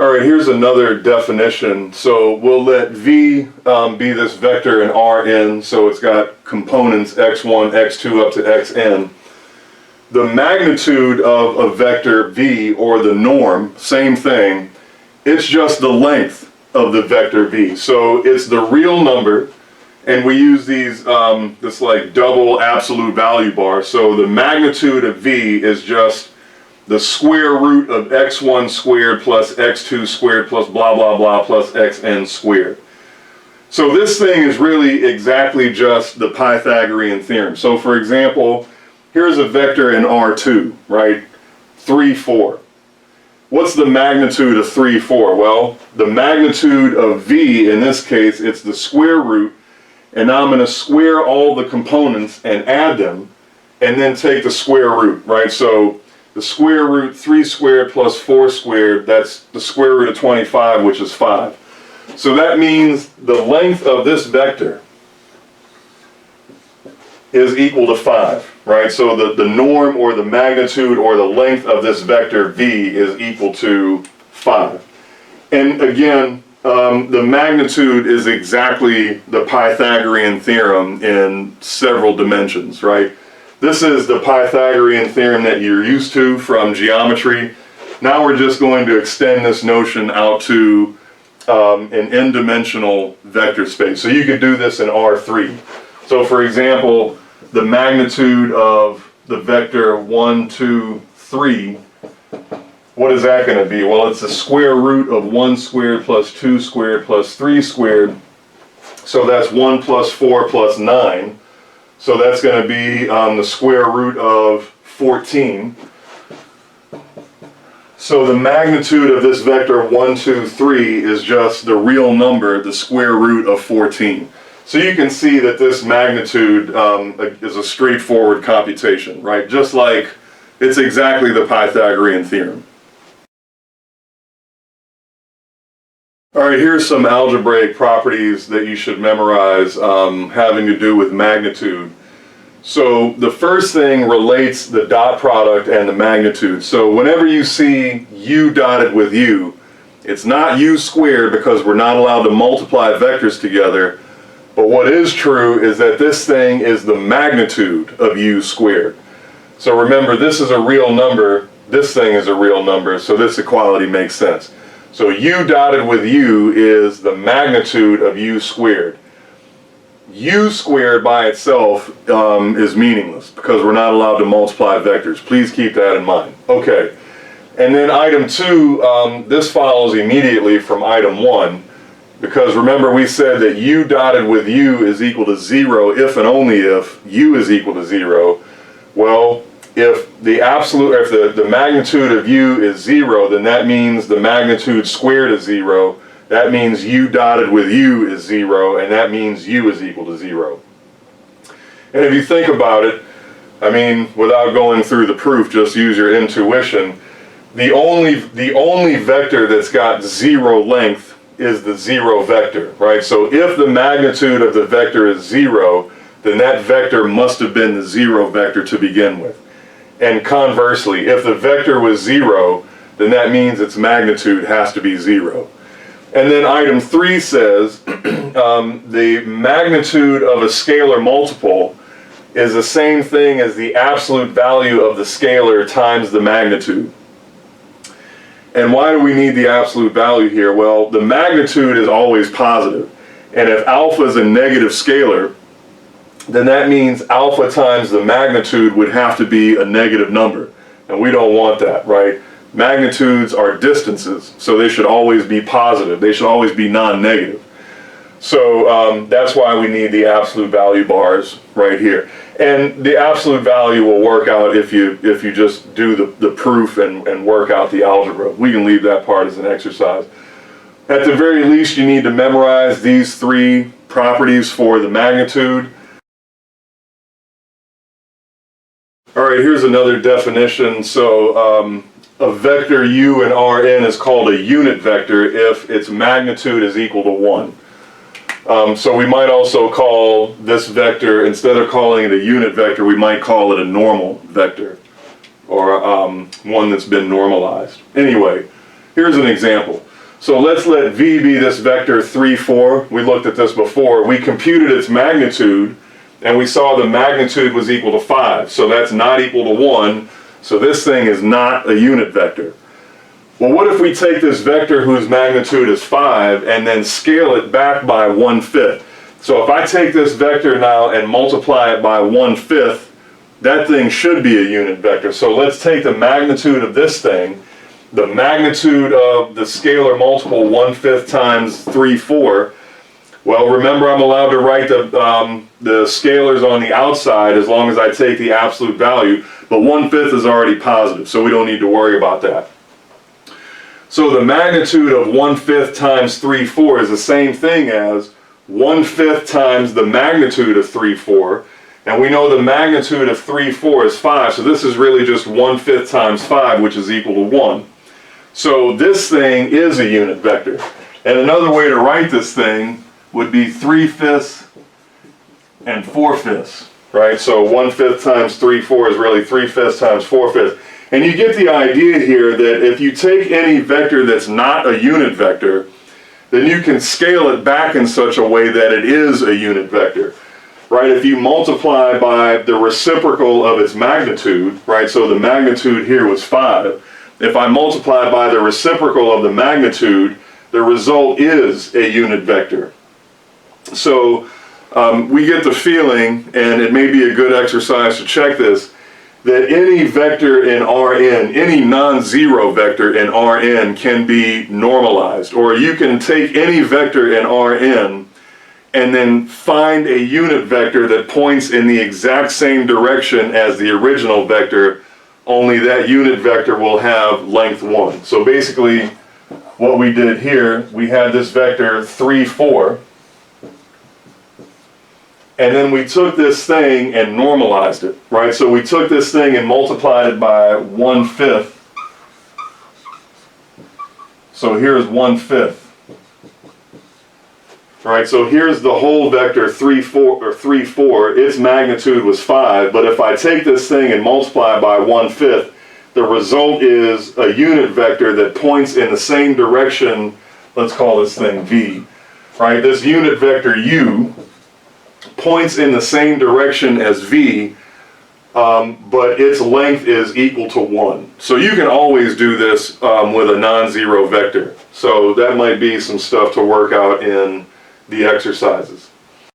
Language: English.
All right, here's another definition. So we'll let V be this vector in Rn, so it's got components x1, x2 up to xn. The magnitude of a vector V, or the norm, same thing, it's just the length of the vector V. So it's the real number, and we use these, this like double absolute value bar. So the magnitude of V is just the square root of x1 squared plus x2 squared plus blah blah blah plus xn squared. So this thing is really exactly just the Pythagorean theorem. So for example, here's a vector in R2, right? 3, 4. What's the magnitude of 3, 4? Well, the magnitude of V, in this case, it's the square root, and now I'm going to square all the components and add them, and then take the square root, right? So the square root 3 squared plus 4 squared, that's the square root of 25, which is 5. So that means the length of this vector is equal to 5, right? So the norm, or the magnitude, or the length of this vector V is equal to 5. And again, the magnitude is exactly the Pythagorean theorem in several dimensions, right? This is the Pythagorean theorem that you're used to from geometry. Now we're just going to extend this notion out to an n-dimensional vector space. So you could do this in R3. So for example, the magnitude of the vector 1, 2, 3, what is that going to be? Well, it's the square root of 1 squared plus 2 squared plus 3 squared. So that's 1 plus 4 plus 9. So that's going to be the square root of 14. So the magnitude of this vector 1, 2, 3 is just the real number, the square root of 14. So you can see that this magnitude is a straightforward computation, right? Just like it's exactly the Pythagorean theorem. All right, here's some algebraic properties that you should memorize having to do with magnitude. So the first thing relates the dot product and the magnitude. So whenever you see u dotted with u, it's not u squared because we're not allowed to multiply vectors together. But what is true is that this thing is the magnitude of u squared. So remember, this is a real number, this thing is a real number, so this equality makes sense. So u dotted with u is the magnitude of u squared. U squared by itself is meaningless because we're not allowed to multiply vectors. Please keep that in mind. Okay, and then item 2, this follows immediately from item 1, because remember we said that u dotted with u is equal to 0 if and only if u is equal to 0. Well, if the magnitude of u is 0, then that means the magnitude squared is 0. That means u dotted with u is 0, and that means u is equal to 0. And if you think about it, I mean, without going through the proof, just use your intuition. The only vector that's got 0 length is the 0 vector, right? So if the magnitude of the vector is 0, then that vector must have been the 0 vector to begin with. And conversely, if the vector was 0, then that means its magnitude has to be 0. And then item 3 says the magnitude of a scalar multiple is the same thing as the absolute value of the scalar times the magnitude. And why do we need the absolute value here? Well, the magnitude is always positive. And if alpha is a negative scalar, then that means alpha times the magnitude would have to be a negative number. And we don't want that, right? Magnitudes are distances, so they should always be positive. They should always be non-negative. So that's why we need the absolute value bars right here. And the absolute value will work out if you just do the proof and work out the algebra. We can leave that part as an exercise. At the very least, you need to memorize these 3 properties for the magnitude. All right, here's another definition. So a vector u in Rn is called a unit vector if its magnitude is equal to 1. So we might also call this vector, instead of calling it a unit vector, we might call it a normal vector, or one that's been normalized. Anyway, here's an example. So let's let V be this vector 3, 4. We looked at this before. We computed its magnitude, and we saw the magnitude was equal to 5. So that's not equal to 1. So this thing is not a unit vector. Well, what if we take this vector whose magnitude is 5 and then scale it back by 1/5? So if I take this vector now and multiply it by 1/5, that thing should be a unit vector. So let's take the magnitude of this thing, the magnitude of the scalar multiple 1/5 times 3, 4. Well, remember I'm allowed to write the scalars on the outside as long as I take the absolute value, but 1/5 is already positive, so we don't need to worry about that. So the magnitude of 1/5 times 3, 4 is the same thing as 1/5 times the magnitude of 3, 4. And we know the magnitude of 3, 4 is 5, so this is really just 1/5 times 5, which is equal to 1. So this thing is a unit vector. And another way to write this thing would be 3/5 and 4/5, right? So 1/5 times 3, 4 is really 3/5 times 4/5. And you get the idea here that if you take any vector that's not a unit vector, then you can scale it back in such a way that it is a unit vector, right? If you multiply by the reciprocal of its magnitude, right? So the magnitude here was 5. If I multiply by the reciprocal of the magnitude, the result is a unit vector. So we get the feeling, and it may be a good exercise to check this, that any vector in Rn, any non-zero vector in Rn can be normalized. Or you can take any vector in Rn and then find a unit vector that points in the exact same direction as the original vector, only that unit vector will have length 1. So basically what we did here, we had this vector 3, 4, and then we took this thing and normalized it, right? So we took this thing and multiplied it by 1/5. So here's 1/5. Right, so here's the whole vector 3, 4. Its magnitude was 5, but if I take this thing and multiply by 1/5, the result is a unit vector that points in the same direction. Let's call this thing V, right? This unit vector U points in the same direction as V, but its length is equal to 1. So you can always do this with a non-zero vector. So that might be some stuff to work out in the exercises.